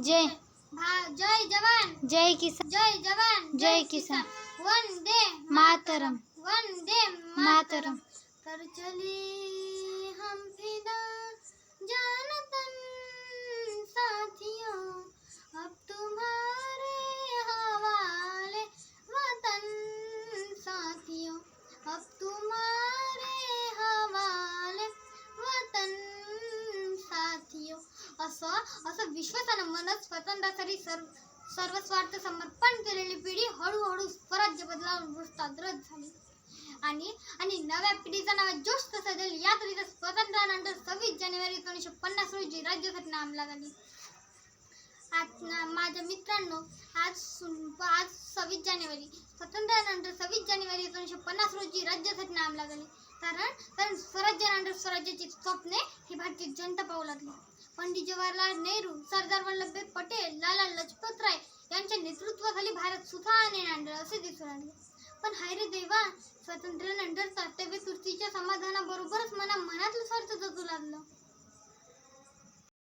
जय जय जवान जय किसान जय जवान जय किसान वंदे मातरम वंदे मातरम। कर चले हम फिदा जान तन साथियों, अब तुम्हारे हवाले वतन साथियों, अब तुम्हारे हवाले वतन साथियों। असं विश्वासानं मनच स्वातंत्र्यासाठी सर्वस्वार्थ समर्पण केलेली पिढी हळूहळू स्वराज्य बदलावून रूपांतरित झाली आणि नव्या पिढीचा नवा जोश कसा देईल या तऱ्हेच्या स्वातंत्र्यानंतर 26 जानेवारी 1950 रोजी राज्यघटना अंमलात आली। माझ्या मित्रांनो, आज 26 जानेवारी स्वातंत्र्यानंतर 26 जानेवारी 1950 रोजी राज्यघटना अंमलात आली। कारण स्वराज्यानंतर स्वराज्याची स्वप्ने ही भारतीय जनता पाहू लागली। पंडित जवाहरलाल नेहरू, सरदार वल्लभभाई पटेल, लाला लजपत राय यांच्या नेतृत्वाखाली भारत सुखाने नांदेल असे दिसून आले। पण हाय रे देवा, स्वातंत्र्यानंतर कर्तव्य तृप्तीच्या समाधानाबरोबरच मनातलं स्वार्थ जगू लागलं।